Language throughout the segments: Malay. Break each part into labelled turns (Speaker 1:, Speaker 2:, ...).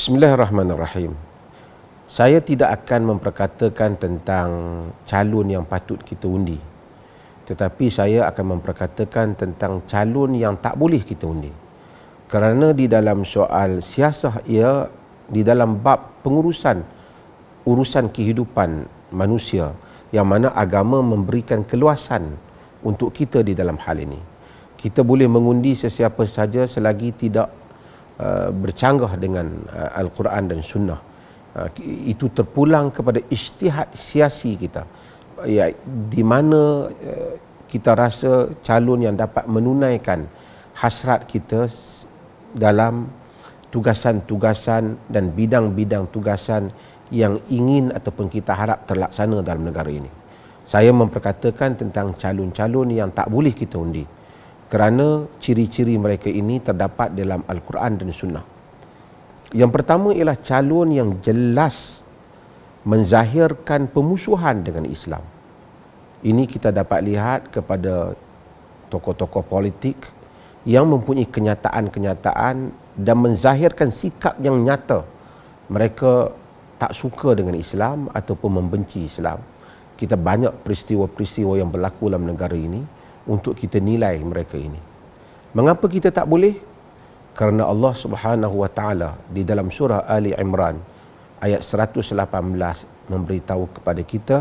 Speaker 1: Bismillahirrahmanirrahim. Saya tidak akan memperkatakan tentang calon yang patut kita undi. Tetapi saya akan memperkatakan tentang calon yang tak boleh kita undi. Kerana di dalam soal siasah ia, di dalam bab urusan kehidupan manusia, yang mana agama memberikan keluasan untuk kita di dalam hal ini. Kita boleh mengundi sesiapa saja selagi tidak bercanggah dengan Al-Quran dan Sunnah. Itu terpulang kepada ijtihad siasi kita, ya, di mana kita rasa calon yang dapat menunaikan hasrat kita dalam tugasan-tugasan dan bidang-bidang tugasan yang ingin ataupun kita harap terlaksana dalam negara ini. Saya memperkatakan tentang calon-calon yang tak boleh kita undi, kerana ciri-ciri mereka ini terdapat dalam Al-Quran dan Sunnah. Yang pertama ialah calon yang jelas menzahirkan pemusuhan dengan Islam. Ini kita dapat lihat kepada tokoh-tokoh politik yang mempunyai kenyataan-kenyataan dan menzahirkan sikap yang nyata. Mereka tak suka dengan Islam ataupun membenci Islam. Kita banyak peristiwa-peristiwa yang berlaku dalam negara ini untuk kita nilai mereka ini. Mengapa kita tak boleh? Kerana Allah Subhanahu wa taala di dalam surah Ali Imran ayat 118 memberitahu kepada kita,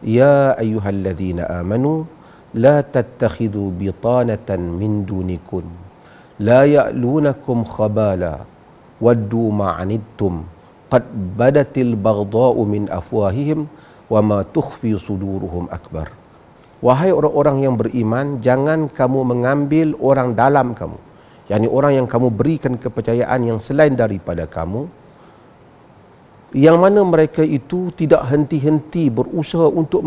Speaker 1: ya ayyuhallazina amanu la tattakhidhu bitanatan min dunikum la ya'lunakum khabala waddu ma'anittum qad badatil baghdha'u min afwahihim wa ma tukhfi suduruhum akbar. Wahai orang-orang yang beriman, jangan kamu mengambil orang dalam kamu, yakni orang yang kamu berikan kepercayaan yang selain daripada kamu, yang mana mereka itu tidak henti-henti berusaha untuk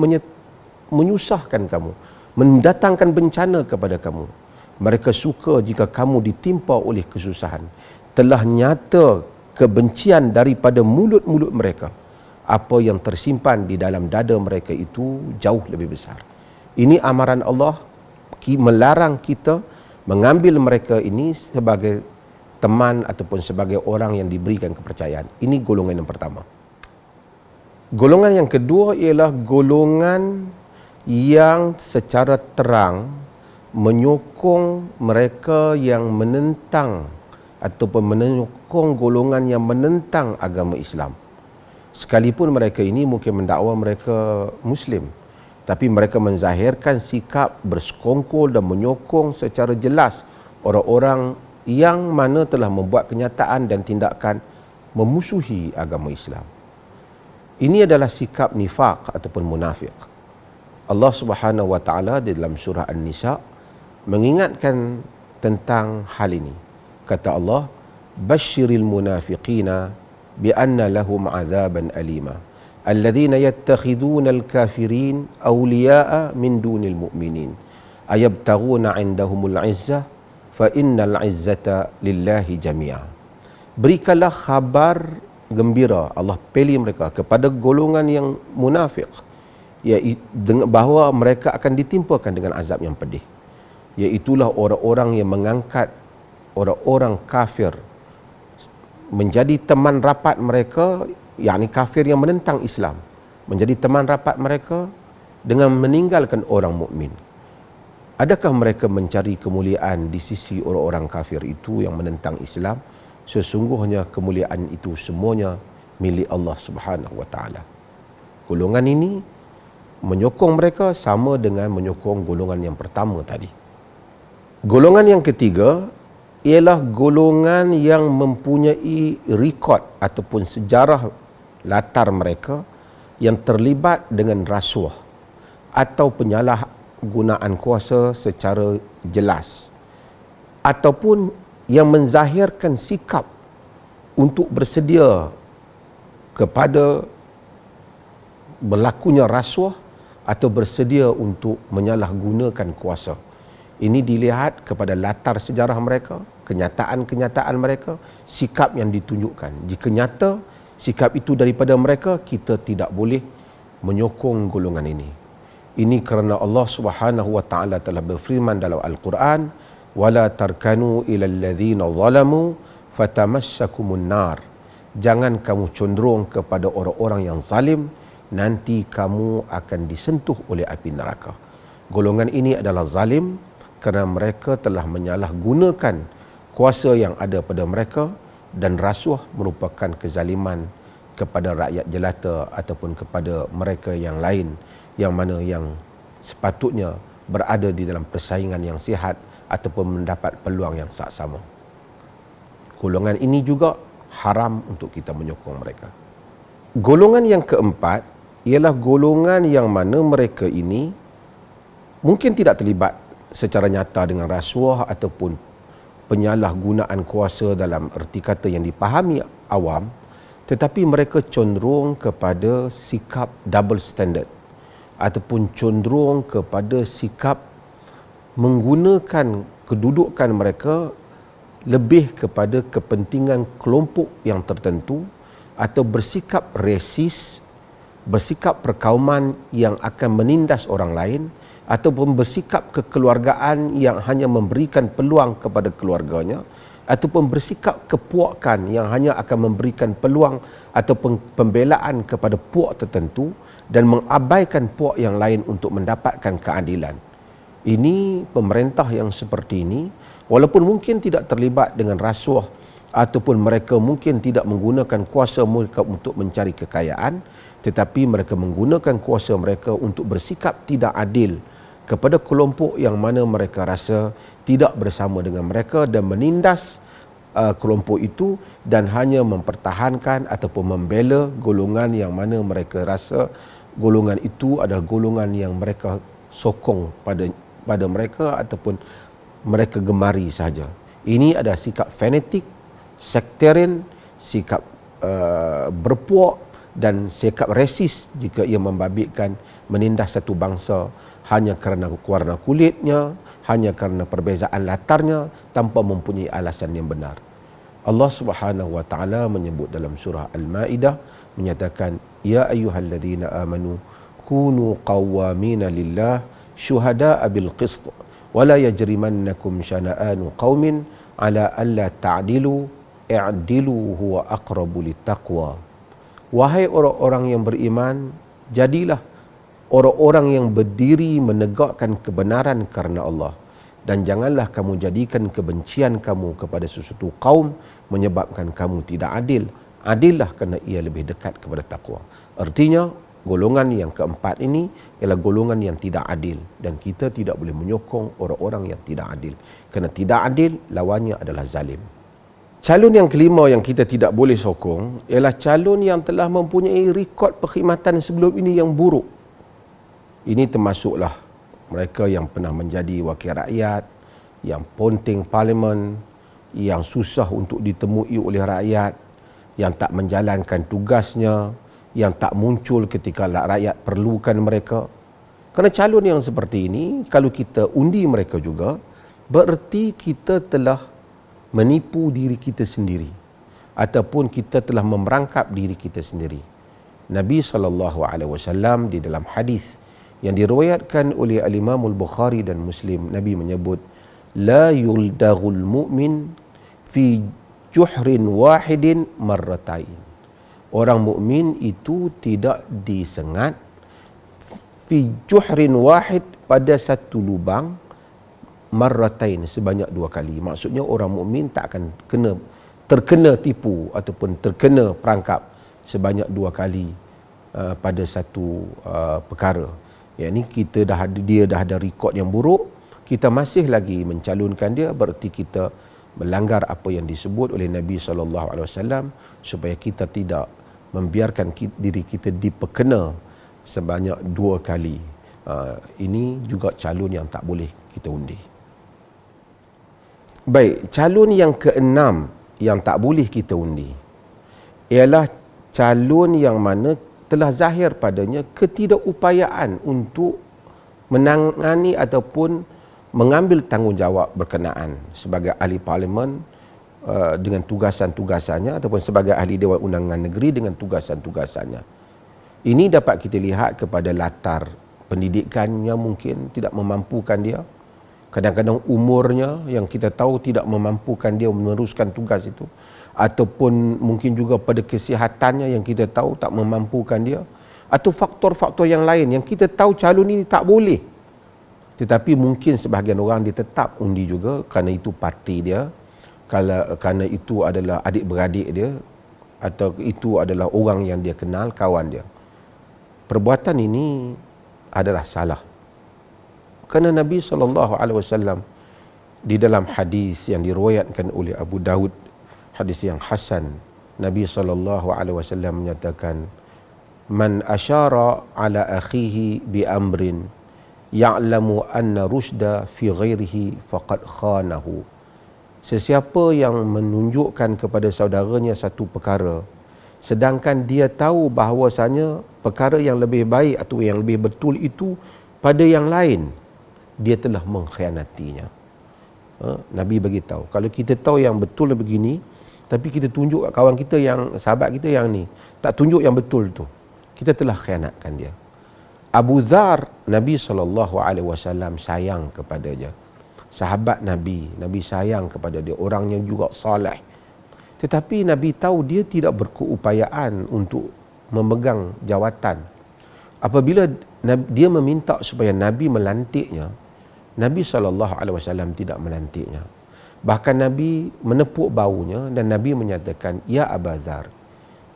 Speaker 1: menyusahkan kamu, mendatangkan bencana kepada kamu. Mereka suka jika kamu ditimpa oleh kesusahan. Telah nyata kebencian daripada mulut-mulut mereka. Apa yang tersimpan di dalam dada mereka itu jauh lebih besar. Ini amaran Allah melarang kita mengambil mereka ini sebagai teman ataupun sebagai orang yang diberikan kepercayaan. Ini golongan yang pertama. Golongan yang kedua ialah golongan yang secara terang menyokong mereka yang menentang ataupun menyokong golongan yang menentang agama Islam. Sekalipun mereka ini mungkin mendakwa mereka Muslim, tapi mereka menzahirkan sikap bersekongkol dan menyokong secara jelas orang-orang yang mana telah membuat kenyataan dan tindakan memusuhi agama Islam. Ini adalah sikap nifaq ataupun munafik. Allah Subhanahu wa taala di dalam surah An-Nisa mengingatkan tentang hal ini. Kata Allah, "Basyiril munafiqina bi anna lahum 'adzaban alima. Alladzina yattakhiduna al-kafirin awliya'a min dunil mu'minin. Ayabtaghuna 'indahumul 'izzah fa innal 'izzata lillahi jami'a." Berikanlah khabar gembira, Allah pilih mereka kepada golongan yang munafik, bahawa mereka akan ditimpakan dengan azab yang pedih. Iaitulah orang-orang yang mengangkat orang-orang kafir menjadi teman rapat mereka, yakni kafir yang menentang Islam, menjadi teman rapat mereka dengan meninggalkan orang mukmin. Adakah mereka mencari kemuliaan di sisi orang-orang kafir itu yang menentang Islam? Sesungguhnya kemuliaan itu semuanya milik Allah Subhanahu wa taala. Golongan ini menyokong mereka sama dengan menyokong golongan yang pertama tadi. Golongan yang ketiga ialah golongan yang mempunyai rekod ataupun sejarah latar mereka yang terlibat dengan rasuah atau penyalahgunaan kuasa secara jelas, ataupun yang menzahirkan sikap untuk bersedia kepada berlakunya rasuah atau bersedia untuk menyalahgunakan kuasa. Ini dilihat kepada latar sejarah mereka, kenyataan-kenyataan mereka, sikap yang ditunjukkan. Jika nyata sikap itu daripada mereka, kita tidak boleh menyokong golongan ini. Ini kerana Allah Subhanahu wa taala telah berfirman dalam Al-Quran, "Wala tarkanu ilal ladzina zalamu fatamassakumun nar jangan kamu condong kepada orang-orang yang zalim, nanti kamu akan disentuh oleh api neraka. Golongan ini adalah zalim kerana mereka telah menyalahgunakan kuasa yang ada pada mereka, dan rasuah merupakan kezaliman kepada rakyat jelata ataupun kepada mereka yang lain yang mana yang sepatutnya berada di dalam persaingan yang sihat ataupun mendapat peluang yang sama. Golongan ini juga haram untuk kita menyokong mereka. Golongan yang keempat ialah golongan yang mana mereka ini mungkin tidak terlibat secara nyata dengan rasuah ataupun penyalahgunaan kuasa dalam erti kata yang dipahami awam, tetapi mereka cenderung kepada sikap double standard ataupun cenderung kepada sikap menggunakan kedudukan mereka lebih kepada kepentingan kelompok yang tertentu, atau bersikap resis, bersikap perkauman yang akan menindas orang lain, ataupun bersikap kekeluargaan yang hanya memberikan peluang kepada keluarganya, ataupun bersikap kepuakan yang hanya akan memberikan peluang ataupun pembelaan kepada puak tertentu dan mengabaikan puak yang lain untuk mendapatkan keadilan. Ini pemerintah yang seperti ini, walaupun mungkin tidak terlibat dengan rasuah ataupun mereka mungkin tidak menggunakan kuasa mereka untuk mencari kekayaan, tetapi mereka menggunakan kuasa mereka untuk bersikap tidak adil kepada kelompok yang mana mereka rasa tidak bersama dengan mereka dan menindas kelompok itu dan hanya mempertahankan ataupun membela golongan yang mana mereka rasa golongan itu adalah golongan yang mereka sokong pada mereka ataupun mereka gemari sahaja. Ini adalah sikap fanatik, sektarian, sikap berpuak dan sikap resis jika ia membabitkan menindas satu bangsa hanya kerana warna kulitnya, hanya kerana perbezaan latarnya tanpa mempunyai alasan yang benar. Allah Subhanahu wa taala menyebut dalam surah Al-Maidah menyatakan, ya ayyuhalladzina amanu kunu qawwamina lillah syuhada'a bil qist wa la yajrimannakum syana'anu qaumin ala alla ta'dilu i'dilu huwa aqrabu littaqwa. Wahai orang-orang yang beriman, jadilah orang-orang yang berdiri menegakkan kebenaran kerana Allah, dan janganlah kamu jadikan kebencian kamu kepada sesuatu kaum menyebabkan kamu tidak adil. Adillah kerana ia lebih dekat kepada takwa. Artinya golongan yang keempat ini ialah golongan yang tidak adil, dan kita tidak boleh menyokong orang-orang yang tidak adil. Kerana tidak adil lawannya adalah zalim. Calon yang kelima yang kita tidak boleh sokong ialah calon yang telah mempunyai rekod perkhidmatan sebelum ini yang buruk. Ini termasuklah mereka yang pernah menjadi wakil rakyat, yang ponting parlimen, yang susah untuk ditemui oleh rakyat, yang tak menjalankan tugasnya, yang tak muncul ketika rakyat perlukan mereka. Kerana calon yang seperti ini, kalau kita undi mereka juga, bererti kita telah menipu diri kita sendiri ataupun kita telah memerangkap diri kita sendiri. Nabi SAW di dalam hadis yang diriwayatkan oleh Al-Imam Al-Bukhari dan Muslim, Nabi menyebut, la yuldaghul mu'min fi juhrin wahidin marratain. Orang mukmin itu tidak disengat fi juhrin wahid, pada satu lubang, marratain, sebanyak dua kali. Maksudnya orang mukmin tak akan terkena tipu ataupun terkena perangkap sebanyak dua kali pada satu perkara. Yang ini dia dah ada rekod yang buruk, kita masih lagi mencalonkan dia, berarti kita melanggar apa yang disebut oleh Nabi SAW supaya kita tidak membiarkan diri kita diperkena sebanyak dua kali. Ini juga calon yang tak boleh kita undi. Baik, calon yang keenam yang tak boleh kita undi ialah calon yang mana telah zahir padanya ketidakupayaan untuk menangani ataupun mengambil tanggungjawab berkenaan sebagai ahli parlimen dengan tugasan-tugasannya ataupun sebagai ahli Dewan Undangan Negeri dengan tugasan-tugasannya. Ini dapat kita lihat kepada latar pendidikannya mungkin tidak memampukan dia. Kadang-kadang umurnya yang kita tahu tidak memampukan dia meneruskan tugas itu. ataupun mungkin juga pada kesihatannya yang kita tahu tak memampukan dia, atau faktor-faktor yang lain yang kita tahu calon ini tak boleh, tetapi mungkin sebahagian orang dia tetap undi juga kerana itu parti dia, kerana itu adalah adik-beradik dia, atau itu adalah orang yang dia kenal, kawan dia. Perbuatan ini adalah salah. Kerana Nabi SAW di dalam hadis yang diriwayatkan oleh Abu Daud, hadis yang hasan, Nabi SAW menyatakan, man asyara ala akhihi bi amrin ya'lamu anna rusyda fi ghairihi faqad khanahu. Sesiapa yang menunjukkan kepada saudaranya satu perkara sedangkan dia tahu bahawasanya perkara yang lebih baik atau yang lebih betul itu pada yang lain, dia telah mengkhianatinya. Nabi bagi tahu, kalau kita tahu yang betul begini tapi kita tunjuk kawan kita yang sahabat kita yang ni tak tunjuk yang betul tu, kita telah khianatkan dia. Abu Dzar, Nabi SAW sayang kepada dia. Sahabat Nabi sayang kepada dia, orang yang juga saleh. Tetapi Nabi tahu dia tidak berkeupayaan untuk memegang jawatan. Apabila dia meminta supaya Nabi melantiknya, Nabi SAW tidak melantiknya. Bahkan Nabi menepuk baunya dan Nabi menyatakan, ya Abu Dzar,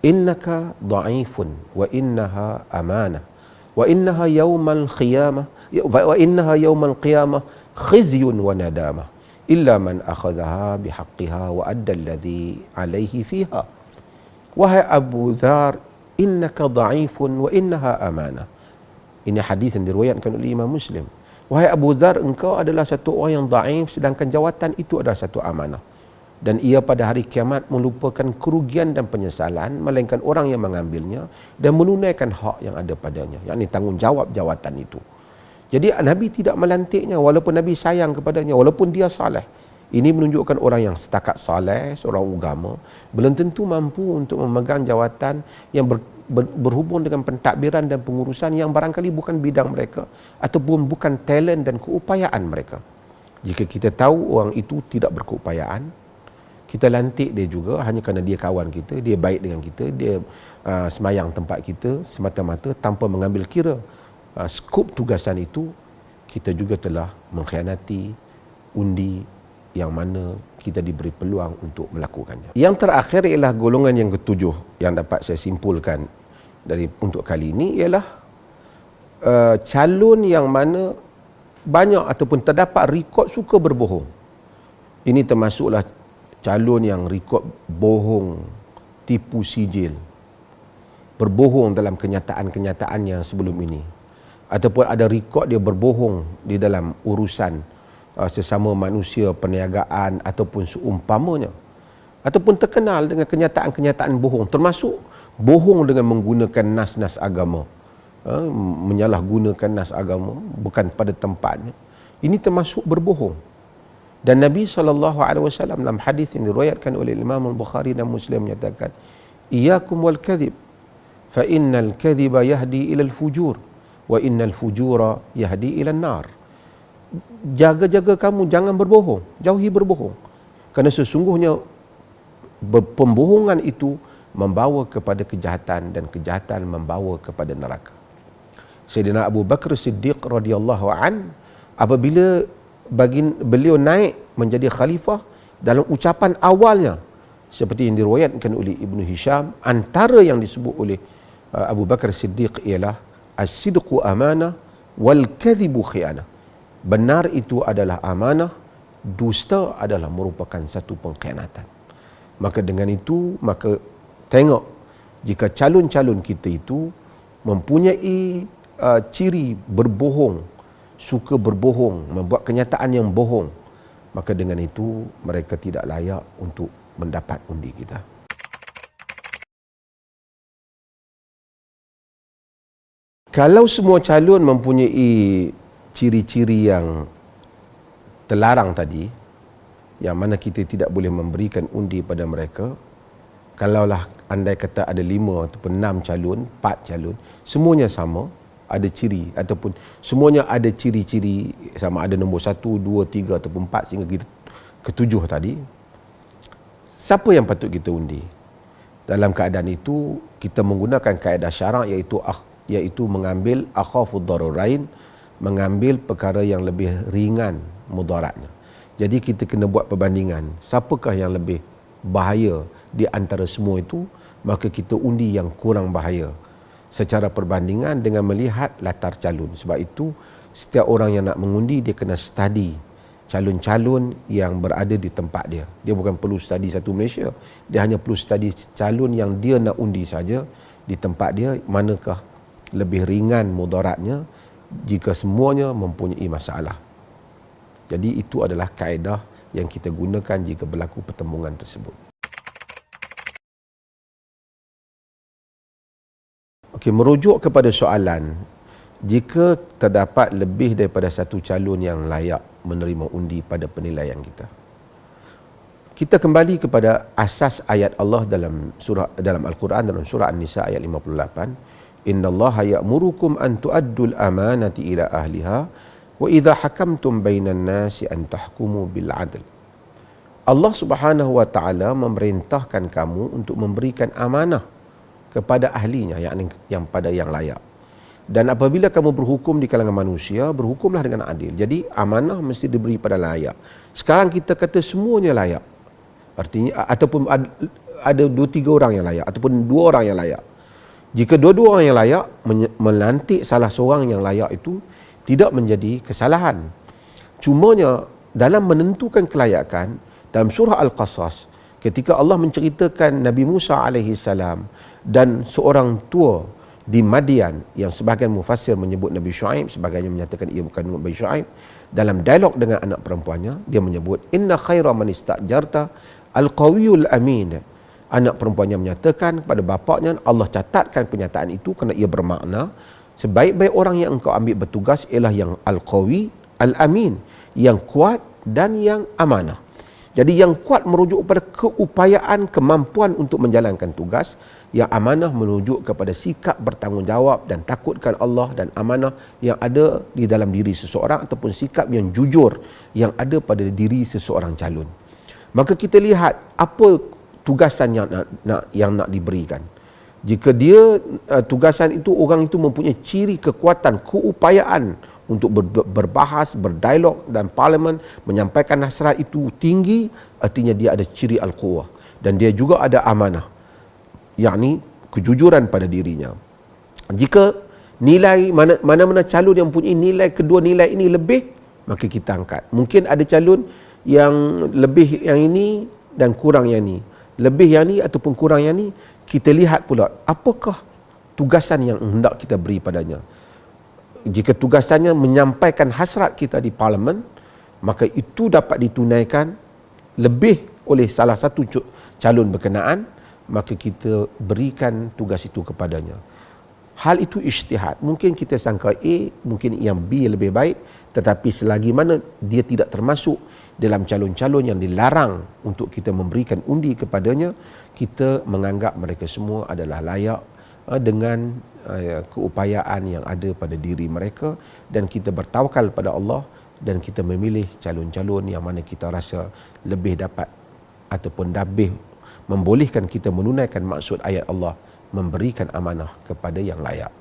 Speaker 1: innaka dha'ifun wa innaha amanah wa innaha yawmal qiyamah wa innaha yawmal qiyamah khizyun wa nadamah illa man akhadhaha bihaqqiha wa adda alladhi alayhi fiha. Wahai Abu Dzar, innaka dha'ifun wa innaha amanah. Ini hadis yang diriwayatkan oleh Imam Muslim. Wahai Abu Dzar, engkau adalah satu orang yang dhaif, sedangkan jawatan itu adalah satu amanah. Dan ia pada hari kiamat melupakan kerugian dan penyesalan, melainkan orang yang mengambilnya dan menunaikan hak yang ada padanya, yakni tanggungjawab jawatan itu. Jadi Nabi tidak melantiknya walaupun Nabi sayang kepadanya, walaupun dia saleh. Ini menunjukkan orang yang setakat saleh, seorang agama, belum tentu mampu untuk memegang jawatan yang berhubung dengan pentadbiran dan pengurusan yang barangkali bukan bidang mereka ataupun bukan talent dan keupayaan mereka. Jika kita tahu orang itu tidak berkeupayaan, kita lantik dia juga hanya kerana dia kawan kita, dia baik dengan kita, dia semayang tempat kita semata-mata tanpa mengambil kira skop tugasan itu, kita juga telah mengkhianati undi yang mana kita diberi peluang untuk melakukannya. Yang terakhir ialah golongan yang ketujuh yang dapat saya simpulkan untuk kali ini ialah calon yang mana banyak ataupun terdapat rekod suka berbohong. Ini termasuklah calon yang rekod bohong, tipu sijil, berbohong dalam kenyataan-kenyataannya sebelum ini, ataupun ada rekod dia berbohong di dalam urusan sesama manusia, perniagaan ataupun seumpamanya, ataupun terkenal dengan kenyataan-kenyataan bohong, termasuk bohong dengan menggunakan nas-nas agama, menyalahgunakan nas agama bukan pada tempatnya. Ini termasuk berbohong. Dan Nabi SAW dalam hadis yang diriwayatkan oleh Imam Al-Bukhari dan Muslim menyatakan, iyyakum wal kadhib fa innal kadhiba yahdi ila al-fujur wa innal fujura yahdi ila an-nar. Jaga-jaga kamu jangan berbohong, jauhi berbohong, kerana sesungguhnya pembohongan itu membawa kepada kejahatan dan kejahatan membawa kepada neraka. Sayyidina Abu Bakar Siddiq radhiyallahu an, apabila beliau naik menjadi khalifah, dalam ucapan awalnya seperti yang diriwayatkan oleh Ibnu Hisham, antara yang disebut oleh Abu Bakar Siddiq ialah as-sidqu amanah wal kadhibu khianah. Benar itu adalah amanah, dusta adalah merupakan satu pengkhianatan. Maka dengan itu, maka tengok, jika calon-calon kita itu mempunyai ciri berbohong, suka berbohong, membuat kenyataan yang bohong, maka dengan itu mereka tidak layak untuk mendapat undi kita. Kalau semua calon mempunyai ciri-ciri yang terlarang tadi, yang mana kita tidak boleh memberikan undi pada mereka, kalaulah andai kata ada 5 ataupun 6 calon, 4 calon, semuanya sama, ada ciri ataupun semuanya ada ciri-ciri sama, ada nombor 1, 2, 3 ataupun 4 sehingga kita ke-7 tadi, Siapa yang patut kita undi? Dalam keadaan itu, kita menggunakan kaedah syarak iaitu mengambil akhafud dararain, mengambil perkara yang lebih ringan mudaratnya. Jadi kita kena buat perbandingan, siapakah yang lebih bahaya di antara semua itu, maka kita undi yang kurang bahaya secara perbandingan dengan melihat latar calon. Sebab itu setiap orang yang nak mengundi, dia kena study calon-calon yang berada di tempat dia. Dia bukan perlu study satu Malaysia, dia hanya perlu study calon yang dia nak undi saja di tempat dia, manakah lebih ringan mudaratnya jika semuanya mempunyai masalah. Jadi itu adalah kaedah yang kita gunakan jika berlaku pertembungan tersebut. Okey, merujuk kepada soalan, jika terdapat lebih daripada satu calon yang layak menerima undi pada penilaian kita, kita kembali kepada asas ayat Allah dalam Al-Quran, dalam surah An-Nisa ayat 58. Innallaha ya'murukum an tu'addul amanati ila ahliha wa idza hakamtum bainan nasi an tahkumu bil 'adl. Allah Subhanahu wa taala memerintahkan kamu untuk memberikan amanah kepada ahlinya, yang pada yang layak. Dan apabila kamu berhukum di kalangan manusia, berhukumlah dengan adil. Jadi amanah mesti diberi pada layak. Sekarang kita kata semuanya layak. Artinya ataupun ada 2-3 orang yang layak ataupun 2 orang yang layak. Jika 2 orang yang layak melantik salah seorang yang layak itu tidak menjadi kesalahan. Cumanya dalam menentukan kelayakan, dalam surah Al-Qasas, ketika Allah menceritakan Nabi Musa alaihi salam dan seorang tua di Madian, yang sebahagian mufassir menyebut Nabi Shu'aib, sebahagian menyatakan ia bukan Nabi Shu'aib, dalam dialog dengan anak perempuannya, dia menyebut inna khaira man istajarta al-qawiyul amin. Anak perempuannya menyatakan kepada bapaknya, Allah catatkan pernyataan itu kerana ia bermakna sebaik-baik orang yang engkau ambil bertugas ialah yang al-qawi al-amin, yang kuat dan yang amanah. Jadi yang kuat merujuk kepada keupayaan, kemampuan untuk menjalankan tugas. Yang amanah merujuk kepada sikap bertanggungjawab dan takutkan Allah dan amanah yang ada di dalam diri seseorang, ataupun sikap yang jujur yang ada pada diri seseorang calon. Maka kita lihat apa tugasan yang nak diberikan. Jika dia tugasan itu, orang itu mempunyai ciri kekuatan, keupayaan untuk berbahas, berdialog dan parlimen, menyampaikan nasihat itu tinggi, artinya dia ada ciri al-quwah dan dia juga ada amanah, yakni kejujuran pada dirinya. Jika nilai mana-mana calon yang mempunyai nilai, kedua nilai ini lebih, maka kita angkat. Mungkin ada calon yang lebih yang ini dan kurang yang ini, lebih yang ini ataupun kurang yang ini. Kita lihat pula apakah tugasan yang hendak kita beri padanya. Jika tugasannya menyampaikan hasrat kita di parlimen, maka itu dapat ditunaikan lebih oleh salah satu calon berkenaan, maka kita berikan tugas itu kepadanya. Hal itu ijtihad. Mungkin kita sangka A, mungkin yang B lebih baik, tetapi selagi mana dia tidak termasuk dalam calon-calon yang dilarang untuk kita memberikan undi kepadanya, kita menganggap mereka semua adalah layak dengan keupayaan yang ada pada diri mereka, dan kita bertawakal pada Allah dan kita memilih calon-calon yang mana kita rasa lebih dapat ataupun lebih membolehkan kita menunaikan maksud ayat Allah, memberikan amanah kepada yang layak.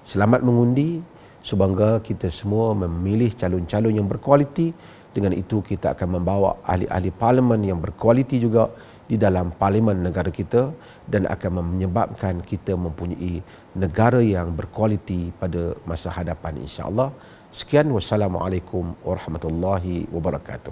Speaker 1: Selamat mengundi, semoga kita semua memilih calon-calon yang berkualiti. Dengan itu kita akan membawa ahli-ahli parlimen yang berkualiti juga di dalam parlimen negara kita, dan akan menyebabkan kita mempunyai negara yang berkualiti pada masa hadapan, insya-Allah. Sekian, wassalamualaikum warahmatullahi wabarakatuh.